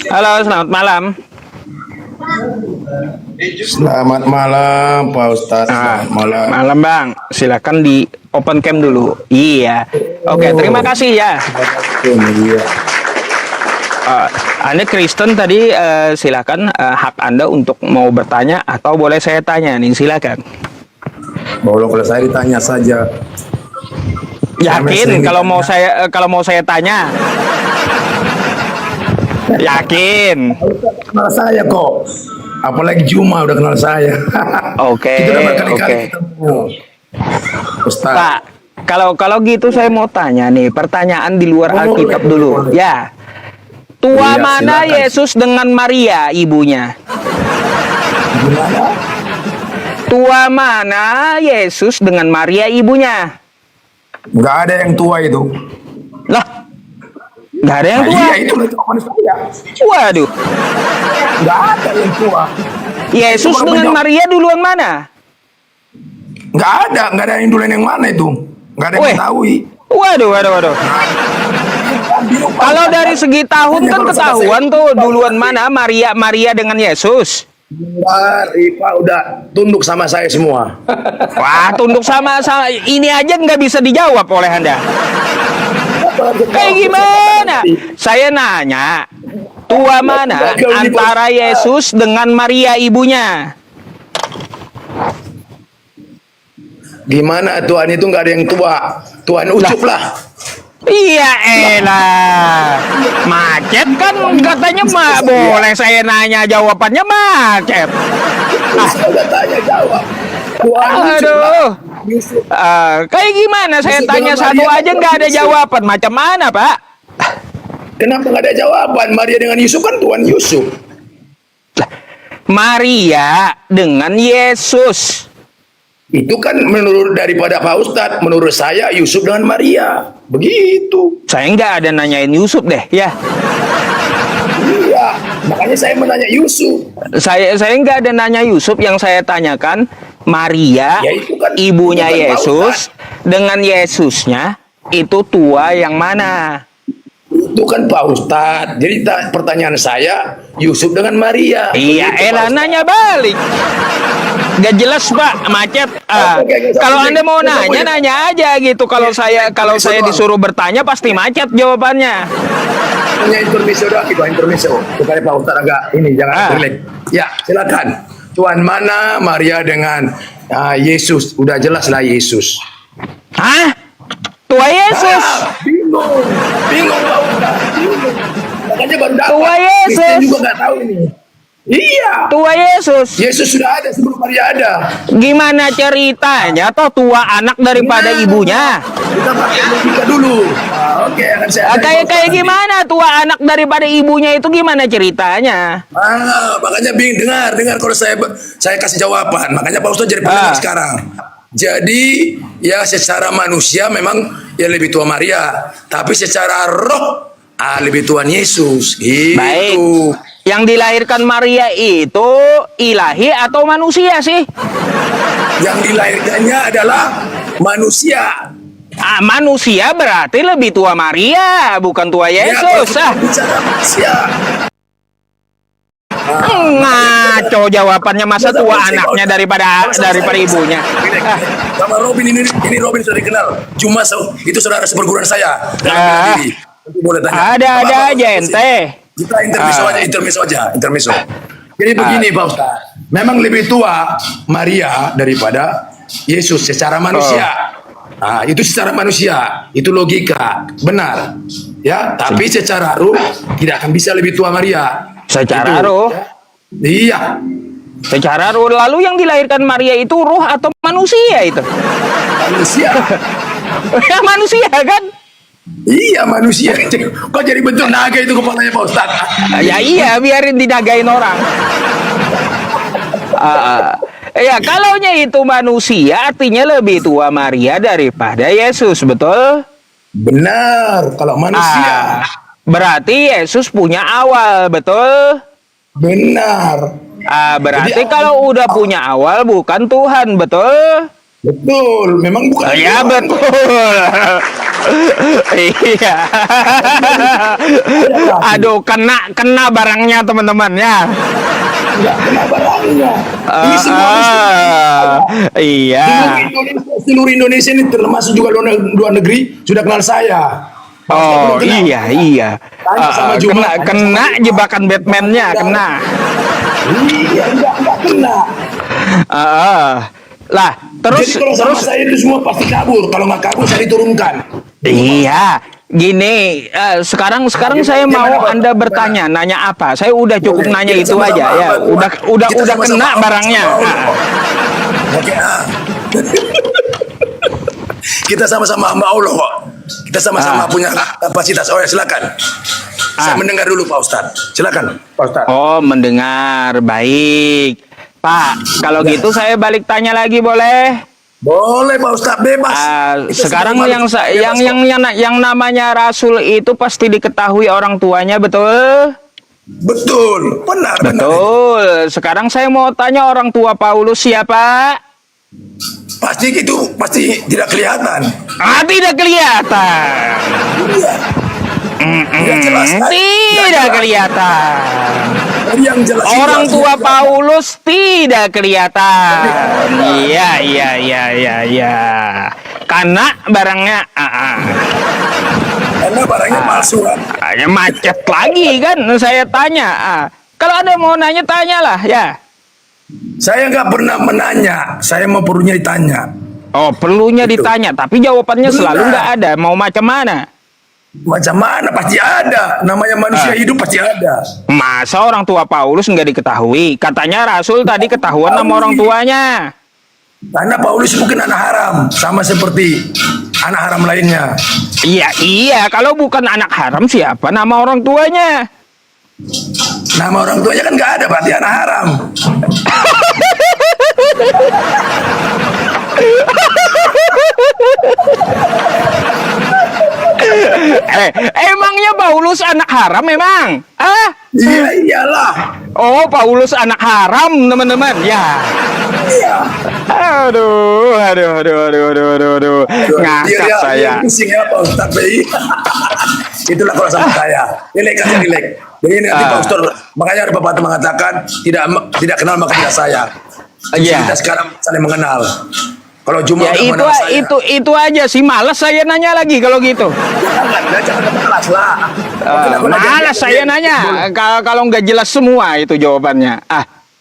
Halo, selamat malam. Selamat malam Pak Ustadz. Selamat malam. Malam Bang, silakan di open cam dulu. Iya. Oke, terima kasih ya. Iya. Anda Kristen tadi, silakan, hak Anda untuk mau bertanya atau boleh saya tanya nih, silakan. Kalau saya ditanya saja. Yakin kalau mau saya tanya? Yakin? Kenal saya kok. Apalagi Juma udah kenal saya. Oke, Kita udah berkali-kali oke. ketemu. Ustadz. Pak, kalau gitu saya mau tanya nih, pertanyaan di luar Alkitab dulu. Ya. Tua Iya, mana silakan. Yesus dengan Maria ibunya? Gimana? Tua mana Yesus dengan Maria ibunya? Nggak ada yang tua itu. Lah, nggak ada yang Nah, tua. iya itu jawaban saya. Waduh, Nggak ada yang tua. Yesus Itu dengan kalau Maria duluan mana? nggak ada yang duluan yang mana itu. Nggak ada yang Weh. mengetahui. Waduh. Kalau dari segi tahun kan ketahuan tuh duluan mana Maria dengan Yesus. Rifa udah tunduk sama saya semua. Wah, tunduk sama ini aja nggak bisa dijawab oleh Anda. Kayak gimana? Saya nanya, tua mana antara Yesus dengan Maria ibunya? Gimana Tuhan itu nggak ada yang tua. Tuhan ucup lah. Iya elah, macet kan katanya mah boleh saya nanya jawabannya macet. Saya udah tanya jawab. Tuhan ucup lah. Aduh, kayak gimana saya Yusuf tanya dengan satu Maria aja nggak ada Yusuf. jawaban, macam mana Pak? Kenapa nggak ada jawaban? Maria dengan Yusuf kan Tuhan Yusuf. Maria dengan Yesus. Itu kan menurut daripada Pak Ustadz, menurut saya Yusuf dengan Maria. Begitu. Saya nggak ada nanyain Yusuf deh, ya. Iya, makanya saya menanya Yusuf. Saya nggak ada nanya Yusuf, yang saya tanyakan Maria, Ya, itu kan- ibunya itu kan Yesus, dengan Yesusnya itu tua yang mana? Itu kan Pak Ustadz. Jadi pertanyaan saya, Yusuf dengan Maria. Iya, Begitu, Pak elah Ustadz. nanya balik. Gak jelas Pak, macet. Kalau Anda mau nanya aja gitu. Kalau saya disuruh bertanya pasti macet jawabannya. Punya intermezzo doang gitu, intermezzo. Supaya Pak Ustadz agak ini, jangan relate. Ya, silakan. Tuan mana Maria dengan Yesus? Udah jelas lah Yesus. Hah? Tua Yesus? Bingung Pak Ustadz. Bingung. Makanya baru dapat. Tua Yesus. Kristen juga nggak tahu ini. Iya. Tua Yesus. Yesus sudah ada sebelum Maria ada. Gimana ceritanya? Toh tua anak daripada Nah, ibunya. Kita pakai logika dulu. Oke, akan saya. Kayak gimana tua anak daripada ibunya itu gimana ceritanya? Makanya dengar kalau saya kasih jawaban. Makanya Pak Ustadz jadi pendengar sekarang. Jadi ya secara manusia memang ya lebih tua Maria, tapi secara roh lebih tua Yesus. Gitu. Baik. Yang dilahirkan Maria itu ilahi atau manusia sih? Yang dilahirkannya adalah manusia. Manusia berarti lebih tua Maria, bukan tua Yesus. Ya, kalau kita bicara manusia. Ngaco jawabannya, masa tua anaknya daripada ibunya. Sama Robin ini Robin sudah dikenal. Cuma itu saudara seperguruan saya. Boleh tanya. Ada aja ente. Kita intermezzo aja. Jadi begini Pak Ustaz. Memang lebih tua Maria daripada Yesus secara manusia. Itu secara manusia, itu logika, benar. Ya, tapi secara ruh tidak akan bisa lebih tua Maria. Secara Itu, ruh? ya. Iya. Secara ruh. Lalu yang dilahirkan Maria itu ruh atau manusia itu? Manusia. Ya manusia kan? Iya manusia. Kok jadi bentuk naga itu kepalanya Pak Ustaz? Ya iya, biarin dinagain orang. Ya kalaunya itu manusia, artinya lebih tua Maria daripada Yesus, betul? Benar. Kalau manusia. Berarti Yesus punya awal, betul? Benar. Berarti Jadi, kalau udah punya awal bukan Tuhan, betul? Betul. Memang bukan. Ya Tuhan. betul. Iya. Aduh, kena barangnya teman-teman ya. Enggak kena barangnya. Ini semua Iya. seluruh Indonesia ini termasuk juga luar negeri sudah kenal saya. Oh iya. Tanya sama Juma, Kena jebakan Batman-nya, kena. Iya, enggak kena. Lah, terus Jadi kalau sama saya itu semua pasti kabur. Kalau nggak kabur saya diturunkan. iya. Gini, sekarang saya mau Anda bertanya, nanya apa? Saya udah cukup Boleh. nanya Kita itu aja sama-sama ya. Allah. Kita Udah sama-sama kena Allah. barangnya. Oke. Kita sama-sama hamba Allah kok. Kita sama-sama punya kapasitas. Oh ya, silakan. Saya mendengar dulu Pak Ustadz. Silakan Pak Ustadz. Oh, mendengar. Baik. Pak, kalau gitu saya balik tanya lagi boleh? Boleh Pak Ustadz, bebas. Itu Sekarang semua yang bebas kok. yang namanya Rasul itu pasti diketahui orang tuanya, betul? Betul, benar. Betul. Sekarang saya mau tanya orang tua Paulus siapa? Pasti gitu, pasti tidak kelihatan. Tidak kelihatan. Iya. Nggak jelas, kan? Nggak Tidak jelas. kelihatan. Yang jelas Orang jelas, tua jelas. Paulus tidak kelihatan. Iya. Karena barangnya Karena barangnya palsu kan. hanya macet lagi kan. Saya tanya. Kalau ada mau nanya tanyalah ya. Saya nggak pernah menanya, saya mau perlunya ditanya. Oh, perlunya Gitu. ditanya, tapi jawabannya selalu Benar. nggak ada. Mau macam mana? Macam mana pasti ada, namanya manusia hidup pasti ada. Masa orang tua Paulus nggak diketahui? Katanya Rasul tadi ketahuan sama orang tuanya. Karena Paulus bukan anak haram, sama seperti anak haram lainnya. Iya. Kalau bukan anak haram siapa nama orang tuanya? Nama orang tuanya kan nggak ada, berarti anak haram. Emangnya Paulus anak haram memang? Iya iyalah. Oh, Paulus anak haram, teman-teman. Ya. Iya. Aduh. Ngakak Dia saya. pusing ya Pak Ustadz BI. Itulah kalau sama saya. Rilek aja rilek. Jadi nanti Pak Ustadz, makanya ada Bapak mengatakan tidak kenal maka tidak sayang. Iya. Kita sekarang saling mengenal. Kalau Juma Ya udah mengenal saya. itu aja sih, malas saya nanya lagi kalau gitu. Jangan malas lah. Malas saya nanya kalau nggak jelas semua itu jawabannya.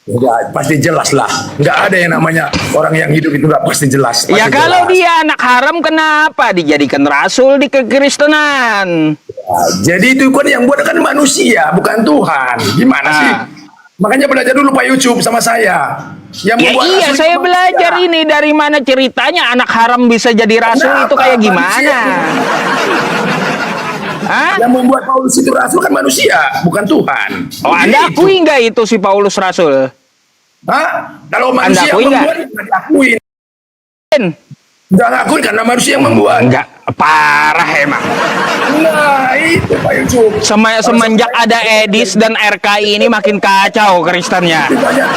Enggak, pasti jelas lah. Enggak ada yang namanya orang yang hidup itu enggak pasti jelas. Pasti Ya kalau jelas. dia anak haram kenapa dijadikan rasul di kekristenan? Nah, jadi itu kan yang buat kan manusia, bukan Tuhan. Gimana sih? Makanya belajar dulu Pak Yusuf sama saya. Yang Ya membuat iya, rasul saya itu belajar manusia. ini dari mana ceritanya anak haram bisa jadi rasul Kenapa? itu kayak gimana? Manusia. Yang membuat Paulus itu rasul kan manusia, bukan Tuhan. Oh, Anda Begitu. akui nggak itu si Paulus rasul? Hah? Kalau Anda manusia akui nggak? membuat, nggak diakuin. Nggak ngakuin karena manusia yang membuat. Enggak, parah emang. Nah, itu Pak Yusuf. Semenjak ada Edis dan RKI ini makin kacau Kristennya. Itu banyak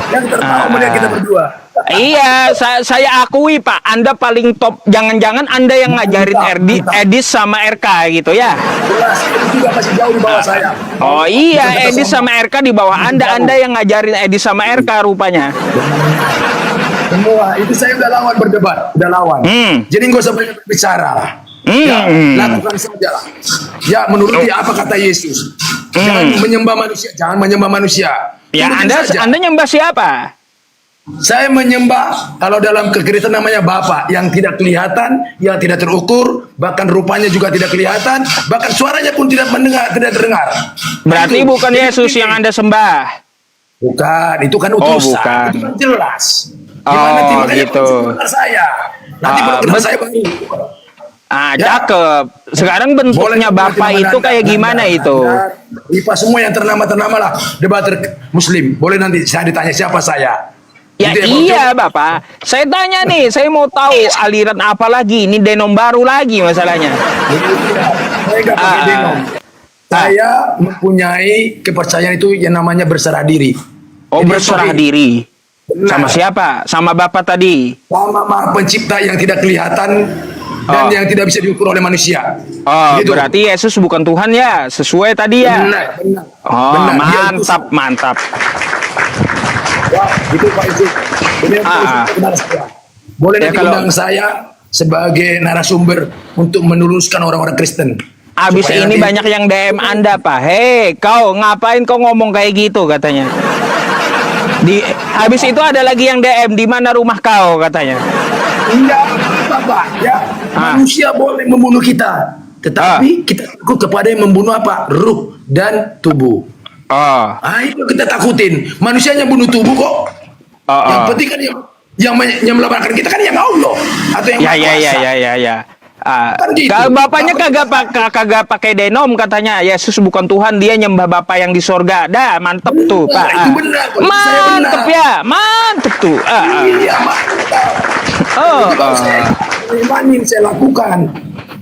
yang tertawa melihat kita berdua. Iya, saya akui Pak, Anda paling top. Jangan-jangan Anda yang ngajarin Edis sama RK gitu ya? Jelas, itu juga masih jauh di bawah saya. Oh iya, Edis sama RK di bawah Anda. Anda yang ngajarin Edis sama RK rupanya. Semua, itu saya udah lawan berdebat. Udah lawan. Jadi nggak usah banyak berbicara lah. Ya, lakukan saja lah. Ya, menuruti apa kata Yesus. Jangan menyembah manusia. Jangan menyembah manusia. Ya, Turutin saja. Anda nyembah siapa? Saya menyembah, kalau dalam kekristenan namanya Bapa, yang tidak kelihatan, yang tidak terukur, bahkan rupanya juga tidak kelihatan, bahkan suaranya pun tidak terdengar. Berarti Itu. bukan Yesus yang Anda sembah. Bukan, itu kan Oh, utusan. bukan. Itu kan jelas. Oh, makanya gitu. benar saya. Nanti baru kenal saya baru. Ya. Cakep. Sekarang bentuknya Bapak itu kayak gimana itu? Ipa semua yang ternama lah, debater Muslim. Boleh nanti saya ditanya siapa saya. Ya Gitu iya Pak Ucup? Bapak. Saya tanya nih, saya mau tahu aliran apa lagi? Ini denom baru lagi masalahnya. Saya nggak pakai denom. Saya mempunyai kepercayaan itu yang namanya berserah diri. Oh, Jadi berserah seperti- diri. Benar. Sama siapa? Sama Bapak tadi. Sama Maha Pencipta yang tidak kelihatan, dan Oh. yang tidak bisa diukur oleh manusia. Oh, Begitu. berarti Yesus bukan Tuhan ya, sesuai tadi ya. Benar, benar. Oh, Benar. Dia mantap, utusan. mantap. Wah, itu Pak Izu. Boleh Ah, ah. diundang saya. Boleh Ya, nanti kalau- undang saya sebagai narasumber untuk meluruskan orang-orang Kristen. Abis Supaya ini nanti- banyak yang DM Anda, Pak. Hei, kau ngapain kau ngomong kayak gitu katanya. Habis itu ada lagi yang DM, di mana rumah kau katanya. Enggak apa-apa, Pak. Ya, Ah. manusia boleh membunuh kita, tetapi kita takut kepada yang membunuh apa? Ruh dan tubuh. Oh, Itu kita takutin. Manusianya bunuh tubuh kok. oh, Yang oh. penting kan yang melakukan kita kan yang Allah atau yang Ya, Maha ya, ya, Kuasa. ya. Kan gitu. Bapaknya Apa- kagak pakai denom katanya. Yesus bukan Tuhan, dia nyembah Bapa yang di sorga. Dah, mantep tuh, Benar, Pak. itu benar, kalau itu saya Mantep benar. ya, mantep tuh. Iya, mantap. Oh, Itu kalau saya imanin, saya lakukan.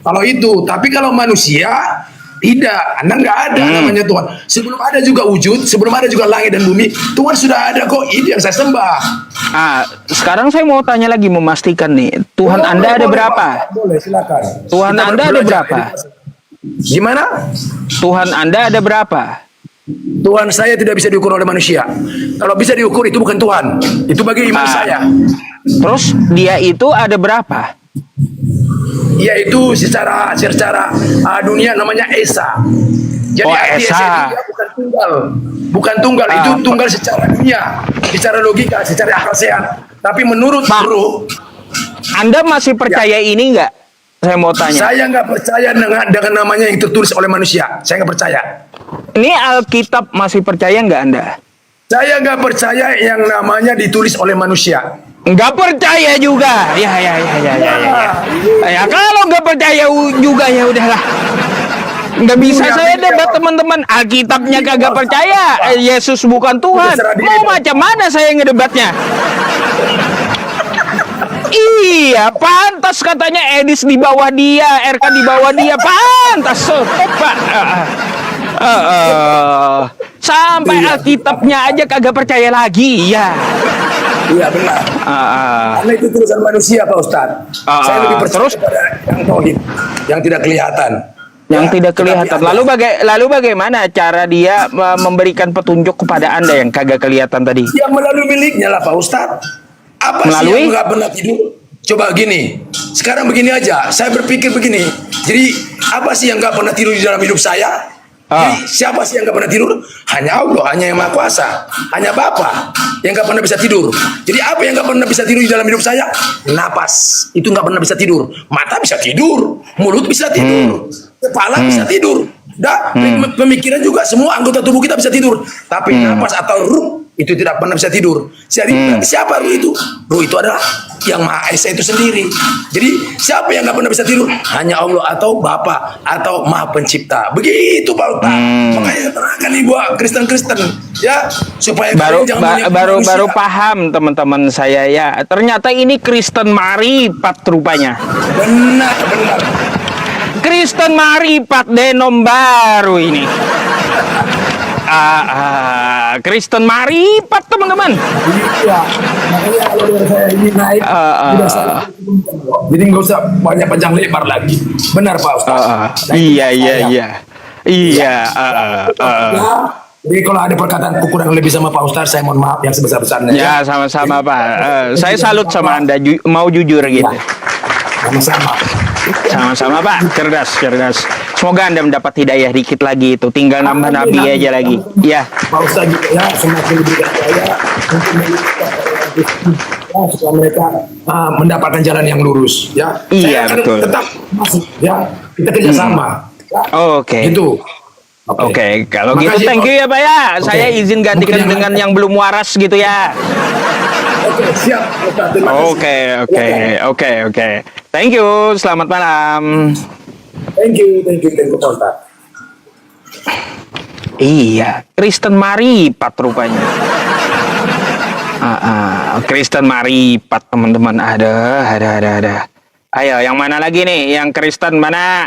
Kalau itu, tapi kalau manusia tidak, Anda nggak ada namanya Tuhan. Sebelum ada juga wujud, sebelum ada juga langit dan bumi, Tuhan sudah ada kok. Itu yang saya sembah. Sekarang saya mau tanya lagi, memastikan nih, Tuhan Boleh, Anda ada boleh, berapa? Pak. Boleh, silakan. Tuhan Kita Anda ada belajar berapa? edukasi. Gimana? Tuhan Anda ada berapa? Tuhan saya tidak bisa diukur oleh manusia. Kalau bisa diukur itu bukan Tuhan. Itu bagi iman saya. Terus dia itu ada berapa? Yaitu secara dunia namanya Esa. Jadi Oh, arti Esa. Esa itu dia bukan tunggal. Bukan tunggal, itu tunggal secara dunia, secara logika, secara akal sehat. Tapi menurut Pak. Ruh, Anda masih percaya ini nggak? Saya mau tanya. saya nggak percaya dengan namanya yang tertulis oleh manusia. Saya nggak percaya. Ini Alkitab masih percaya nggak Anda? Saya nggak percaya yang namanya ditulis oleh manusia. Nggak percaya juga. Ya. Ya kalau nggak percaya juga ya udahlah. Nggak bisa Ya, saya ya, debat Pak. teman-teman. Alkitabnya kagak percaya. Yesus bukan Tuhan. Terserah diri, Mau Pak. macam mana saya ngedebatnya? Iya, pantas katanya Edis di bawah dia, RK di bawah dia, pantas. Pak. Sampai Iya. Alkitabnya aja kagak percaya lagi, ya. Iya benar. Karena itu tulisan manusia, Pak Ustadz. Saya lebih percaya terus? pada yang tauhid, yang tidak kelihatan. Yang Ya, tidak tetapi kelihatan. ada. Lalu bagaimana cara dia memberikan petunjuk kepada Anda yang kagak kelihatan tadi? Ya melalui miliknya lah Pak Ustadz. Apa sih Melalui? yang nggak pernah tidur? Coba gini, sekarang begini aja. Saya berpikir begini. Jadi apa sih yang nggak pernah tidur di dalam hidup saya? Jadi siapa sih yang nggak pernah tidur? Hanya Allah, hanya yang Maha Kuasa, hanya Bapa yang nggak pernah bisa tidur. Jadi apa yang nggak pernah bisa tidur di dalam hidup saya? Napas itu nggak pernah bisa tidur. Mata bisa tidur, mulut bisa tidur, kepala bisa tidur. Pemikiran juga semua anggota tubuh kita bisa tidur. Tapi napas atau ruh itu tidak pernah bisa tidur. Jadi berarti siapa ruh itu? Ruh itu adalah yang Maha Esa itu sendiri. Jadi siapa yang nggak pernah bisa tidur? Hanya Allah atau Bapa atau Maha Pencipta. Begitu Pak Ustaz. Makanya terangkan nih buat Kristen-Kristen ya supaya Baru kalian jangan menipu manusia. baru paham teman-teman saya ya. Ternyata ini Kristen Maripat rupanya. Benar. Kristen Maripat denom baru ini. Kristen Maripat teman-teman. Iya, makanya kalau dari saya ini naik, udah saya jadi nggak usah banyak panjang lebar lagi. Benar Pak Ustaz. Iya. Jadi kalau ada perkataan kurang lebih sama Pak Ustaz, saya mohon maaf yang sebesar-besarnya. Ya sama-sama Pak. Saya salut sama Anda mau jujur gitu. Sama-sama. Sama-sama Pak, cerdas. Semoga Anda mendapat hidayah dikit lagi itu. Tinggal nambah nabi aja lagi. Ya. Pak Ustaz juga ya semakin diberikan saya untuk melihat supaya mereka mendapatkan jalan yang lurus ya. Iya, Saya akan betul. tetap masuk ya. Kita kerjasama. Ya. Oke. Gitu. Oke, kalau gitu Makasih, thank you ya Pak ya. Saya izin gantikan Mungkin dengan lain. yang belum waras gitu ya. Oke, siap. Ustaz. Terima kasih. Oke. Thank you. Selamat malam. Thank you Pak Ustaz. Iya, Kristen Maripat rupanya. Kristen Maripat teman-teman. Ada. Ayo, yang mana lagi nih? Yang Kristen mana?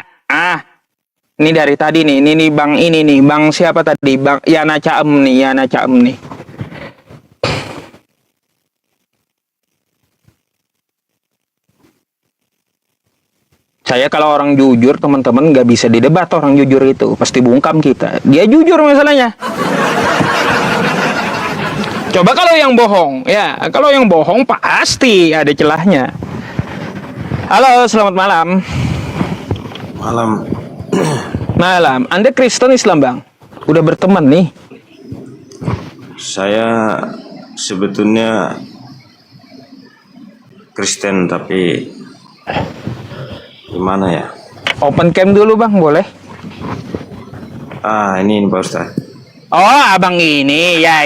Ini dari tadi nih. Ini Bang ini nih. Bang siapa tadi? Bang Yana Caem nih. Saya kalau orang jujur, teman-teman, nggak bisa didebat. Orang jujur itu pasti bungkam kita. Dia jujur masalahnya. Coba kalau yang bohong, ya, kalau yang bohong pasti ada celahnya. Halo, selamat malam. Malam. Malam. Anda Kristen Islam, Bang? Udah berteman nih. Saya sebetulnya Kristen tapi gimana ya? Open cam dulu, Bang, boleh? Ini Pak Ustadz. Oh, abang ini. Ya.